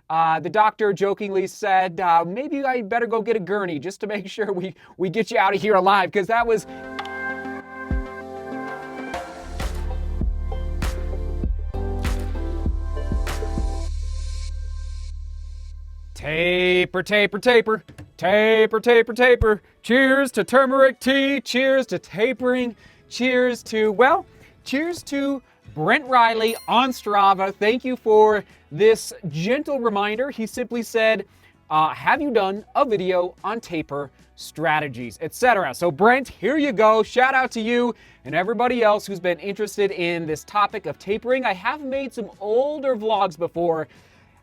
The doctor jokingly said, maybe I better go get a gurney just to make sure we get you out of here alive, because that was... Taper, taper, taper, taper, taper, taper. Cheers to turmeric tea, cheers to tapering, cheers to, well, cheers to Brent Riley on Strava. Thank you for this gentle reminder. He simply said, have you done a video on taper strategies, etc.? So Brent, here you go. Shout out to you and everybody else who's been interested in this topic of tapering. I have made some older vlogs before.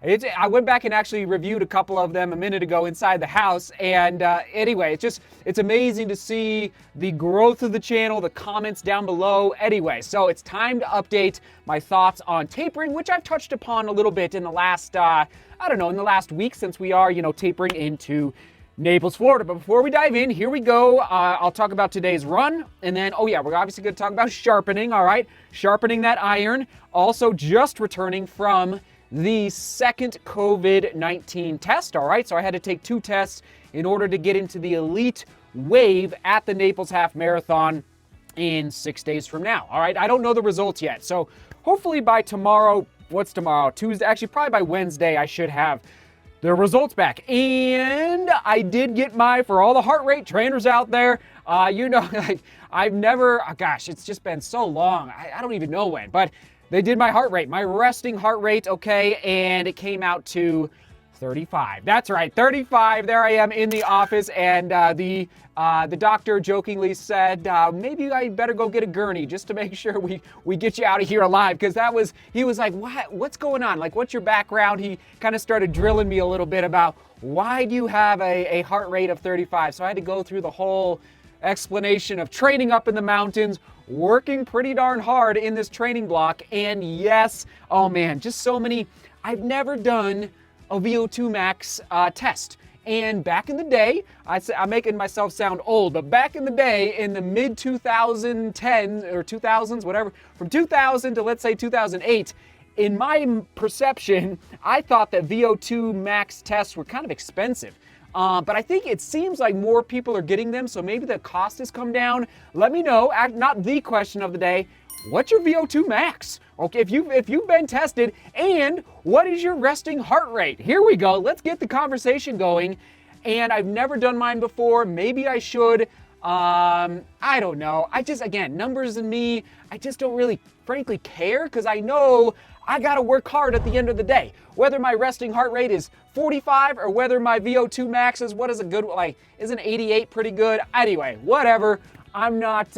I went back and actually reviewed a couple of them a minute ago inside the house, and anyway, it's amazing to see the growth of the channel, the comments down below. Anyway, so it's time to update my thoughts on tapering, which I've touched upon a little bit in the last, in the last week, since we are, tapering into Naples, Florida. But before we dive in, here we go. I'll talk about today's run, and then, we're obviously going to talk about sharpening, all right? Sharpening that iron. Also just returning from the second COVID-19 test, all right? So I had to take 2 tests in order to get into the elite wave at the Naples Half Marathon in 6 days from now, all right? I don't know the results yet, so hopefully by tomorrow, what's tomorrow? Tuesday, actually probably by Wednesday, I should have the results back. And I did get for all the heart rate trainers out there, I've never, gosh, it's just been so long, I don't even know when, but they did my heart rate, my resting heart rate, okay, and it came out to 35. That's right, 35. There I am in the office, and the doctor jokingly said, maybe I better go get a gurney just to make sure we get you out of here alive, because he was like, what's going on? Like, what's your background? He kind of started drilling me a little bit about why do you have a heart rate of 35? So I had to go through the whole explanation of training up in the mountains, working pretty darn hard in this training block, and yes, oh man, just so many. I've never done a VO2 max test. And back in the day, I'm making myself sound old, but back in the day, in the mid 2010s or 2000s, whatever, from 2000 to let's say 2008, in my perception, I thought that VO2 max tests were kind of expensive. But I think it seems like more people are getting them, so maybe the cost has come down. Let me know, not the question of the day, what's your VO2 max? Okay, if you've been tested, and what is your resting heart rate? Here we go, let's get the conversation going. And I've never done mine before, maybe I should. I don't know. Again, numbers and me, I just don't really, frankly, care, because I know I gotta work hard at the end of the day. Whether my resting heart rate is 45 or whether my VO2 max is, what is a good, isn't 88 pretty good? Anyway, whatever. I'm not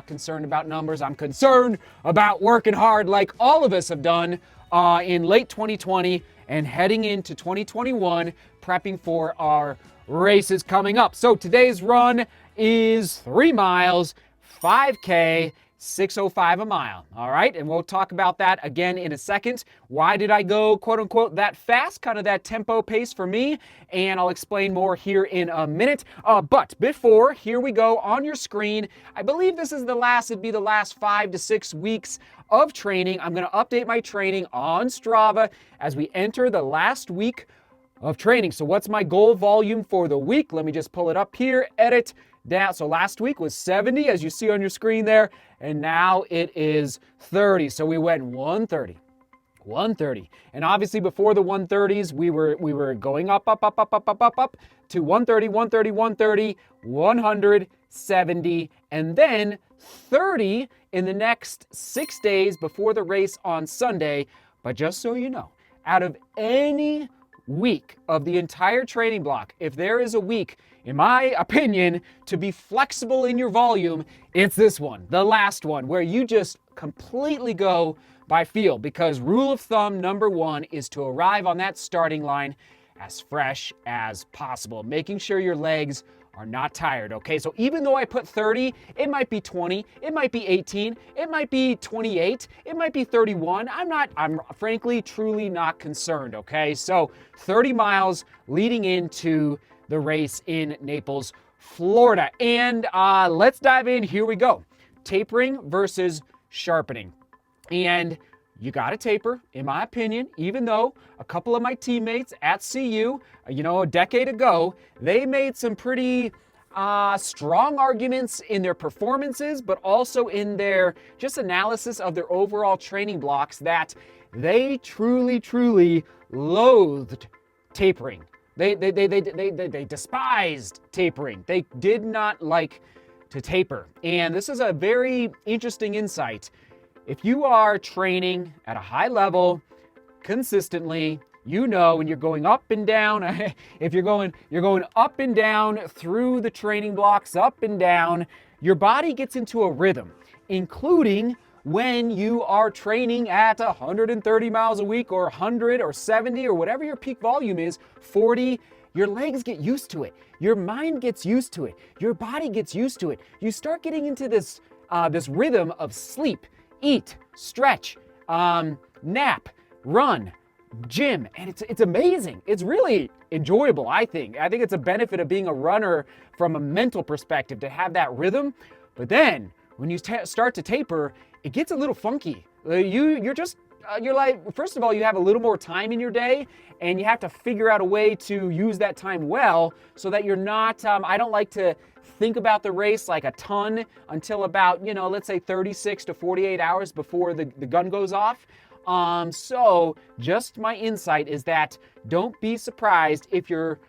concerned about numbers. I'm concerned about working hard like all of us have done in late 2020 and heading into 2021, prepping for our races coming up. So today's run is 3 miles, 5K, 6:05 a mile, all right? And we'll talk about that again in a second. Why did I go, quote unquote, that fast, kind of that tempo pace for me? And I'll explain more here in a minute. But before, here we go on your screen. I believe this is it'd be the last 5 to 6 weeks of training. I'm gonna update my training on Strava as we enter the last week of training. So what's my goal volume for the week? Let me just pull it up here, edit down. So last week was 70, as you see on your screen there, and now it is 30. So we went 130. And obviously before the 130s, we were going up to 130, 170, and then 30 in the next 6 days before the race on Sunday. But just so you know, out of any week of the entire training block, if there is a week, in my opinion, to be flexible in your volume, it's this one, the last one, where you just completely go by feel, because rule of thumb number 1 is to arrive on that starting line as fresh as possible, making sure your legs are not tired, okay? So even though I put 30, it might be 20, it might be 18, it might be 28, it might be 31. I'm frankly, truly not concerned, okay? So 30 miles leading into the race in Naples, Florida. And let's dive in, here we go. Tapering versus sharpening. And you got to taper, in my opinion, even though a couple of my teammates at CU, a decade ago, they made some pretty strong arguments in their performances, but also in their just analysis of their overall training blocks that they truly, truly loathed tapering. They despised tapering. They did not like to taper. And this is a very interesting insight. If you are training at a high level consistently, when you're going up and down, if you're going up and down through the training blocks, up and down, your body gets into a rhythm, including when you are training at 130 miles a week or 100 or 70 or whatever your peak volume is, 40, your legs get used to it. Your mind gets used to it. Your body gets used to it. You start getting into this rhythm of sleep, eat, stretch, nap, run, gym, and it's amazing. It's really enjoyable, I think. I think it's a benefit of being a runner from a mental perspective to have that rhythm. But then when you start to taper, it gets a little funky. You're like, first of all, you have a little more time in your day, and you have to figure out a way to use that time well so that you're not, I don't like to think about the race like a ton until about, let's say 36 to 48 hours before the gun goes off. So just my insight is that don't be surprised if your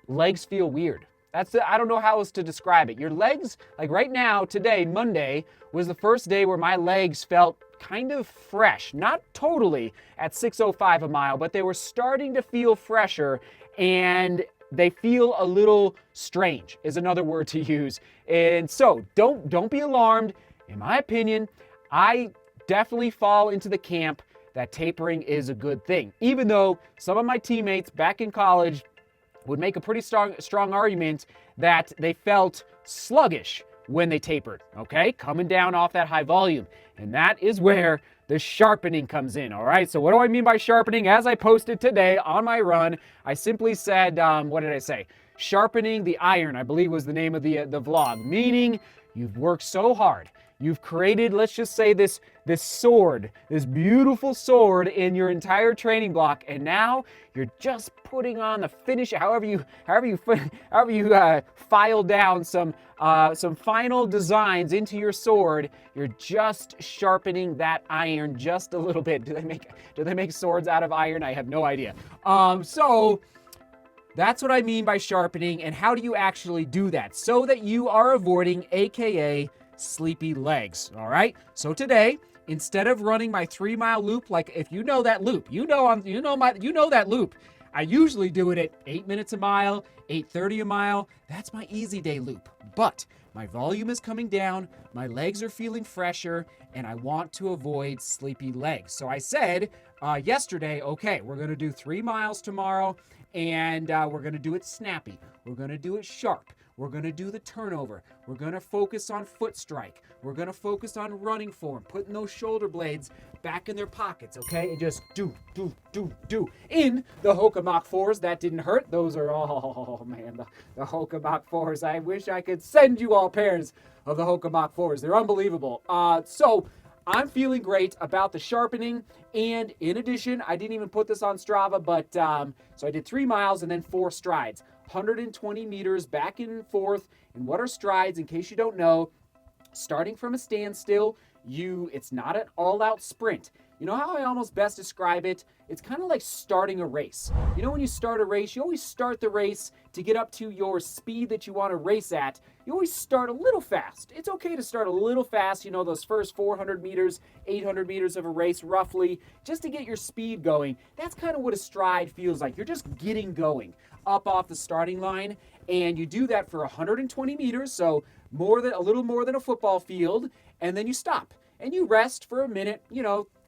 legs feel weird. I don't know how else to describe it. Your legs, like right now, today, Monday, was the first day where my legs felt kind of fresh. Not totally at 6:05 a mile, but they were starting to feel fresher, and they feel a little strange, is another word to use. And so don't be alarmed. In my opinion, I definitely fall into the camp that tapering is a good thing. Even though some of my teammates back in college would make a pretty strong argument that they felt sluggish when they tapered, okay? Coming down off that high volume. And that is where the sharpening comes in, all right? So what do I mean by sharpening? As I posted today on my run, I simply said, what did I say? Sharpening the iron, I believe was the name of the vlog, meaning you've worked so hard. You've created, let's just say, this sword, this beautiful sword in your entire training block, and now you're just putting on the finish. However you file down some final designs into your sword, you're just sharpening that iron just a little bit. Do they make swords out of iron? I have no idea. So that's what I mean by sharpening, and how do you actually do that so that you are avoiding AKA sleepy legs, all right? So today, instead of running my 3-mile loop, like if you know that loop, you know that loop. I usually do it at 8 minutes a mile, 8:30 a mile. That's my easy day loop. But my volume is coming down, my legs are feeling fresher, and I want to avoid sleepy legs. So I said yesterday, okay, we're gonna do 3 miles tomorrow, and we're gonna do it snappy. We're gonna do it sharp. We're going to do the turnover. We're going to focus on foot strike. We're going to focus on running form, putting those shoulder blades back in their pockets, okay? And just do. In the Hoka Mach 4s, that didn't hurt. Those are, oh man, the Hoka Mach 4s. I wish I could send you all pairs of the Hoka Mach 4s. They're unbelievable. So I'm feeling great about the sharpening. And in addition, I didn't even put this on Strava, but so I did 3 miles and then 4 strides. 120 meters back and forth. And what are strides? In case you don't know, starting from a standstill, it's not an all-out sprint. You know how I almost best describe it? It's kind of like starting a race. You know when you start a race, you always start the race to get up to your speed that you want to race at. You always start a little fast. It's okay to start a little fast, those first 400 meters, 800 meters of a race roughly, just to get your speed going. That's kind of what a stride feels like. You're just getting going up off the starting line, and you do that for 120 meters, so a little more than a football field, and then you stop and you rest for a minute,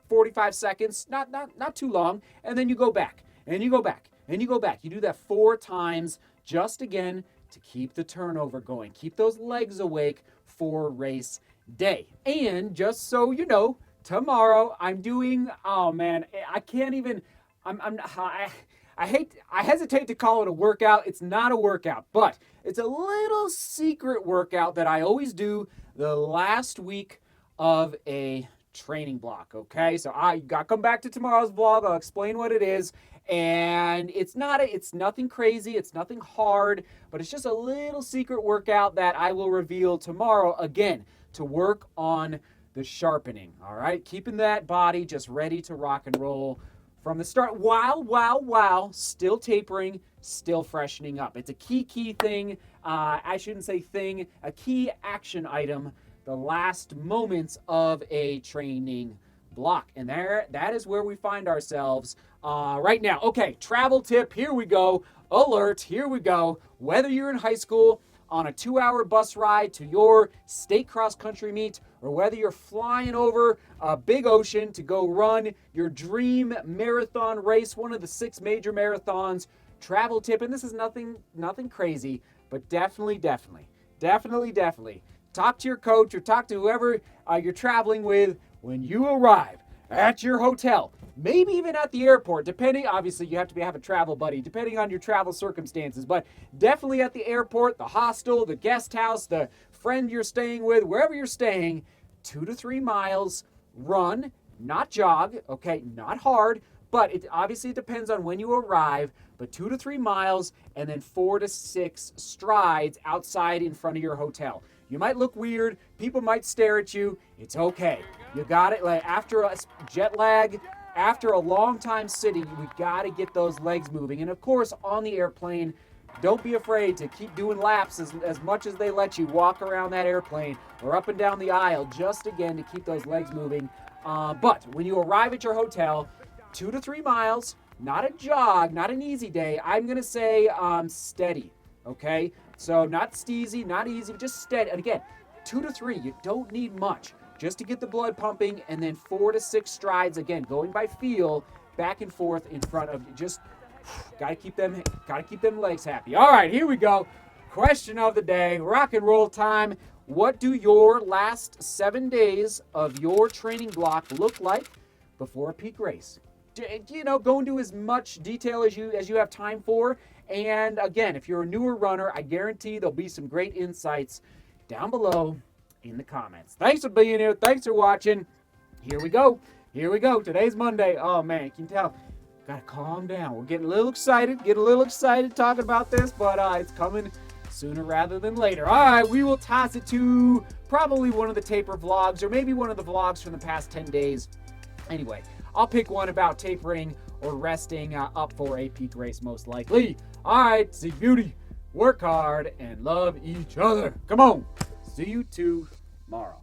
45 seconds, not too long, and then you go back and you go back and you go back. You do that 4 times, just again to keep the turnover going, keep those legs awake for race day. And just so you know, tomorrow I'm doing, oh man, I can't even, I hesitate to call it a workout. It's not a workout, but it's a little secret workout that I always do the last week of a training block, okay? So I got to come back to tomorrow's vlog. I'll explain what it is. And it's nothing crazy. It's nothing hard, but it's just a little secret workout that I will reveal tomorrow, again, to work on the sharpening, all right? Keeping that body just ready to rock and roll from the start while still tapering, still freshening up. It's a key thing. I shouldn't say thing, a key action item, the last moments of a training block. And that is where we find ourselves right now. Okay, travel tip, here we go. Alert, here we go. Whether you're in high school, on a 2-hour bus ride to your state cross-country meet, or whether you're flying over a big ocean to go run your dream marathon race, one of the 6 major marathons, travel tip, and this is nothing crazy, but definitely talk to your coach or talk to whoever you're traveling with when you arrive at your hotel. Maybe even at the airport, depending, obviously you have to have a travel buddy, depending on your travel circumstances, but definitely at the airport, the hostel, the guest house, the friend you're staying with, wherever you're staying, 2 to 3 miles, run, not jog, okay, not hard, but it obviously depends on when you arrive, but 2 to 3 miles and then 4 to 6 strides outside in front of your hotel. You might look weird, people might stare at you, it's okay. You got it, like after a jet lag, after a long time sitting, we got to get those legs moving. And of course, on the airplane, don't be afraid to keep doing laps as much as they let you walk around that airplane or up and down the aisle, just again to keep those legs moving. But when you arrive at your hotel, 2 to 3 miles, not a jog, not an easy day. I'm going to say steady, okay? So not steezy, not easy, just steady. And again, 2 to 3, you don't need much just to get the blood pumping, and then 4 to 6 strides, again, going by feel, back and forth in front of you. Just gotta keep them legs happy. All right, here we go. Question of the day, rock and roll time. What do your last 7 days of your training block look like before a peak race? You know, go into as much detail as you have time for. And again, if you're a newer runner, I guarantee there'll be some great insights down below in the comments. Thanks for being here. Thanks for watching. Here we go. Today's Monday. Oh man, you can tell. Gotta calm down. We're getting a little excited talking about this, but it's coming sooner rather than later. All right, we will toss it to probably one of the taper vlogs, or maybe one of the vlogs from the past 10 days. Anyway, I'll pick one about tapering or resting up for a peak race, most likely. All right, seek beauty, work hard, and love each other. Come on. See you tomorrow.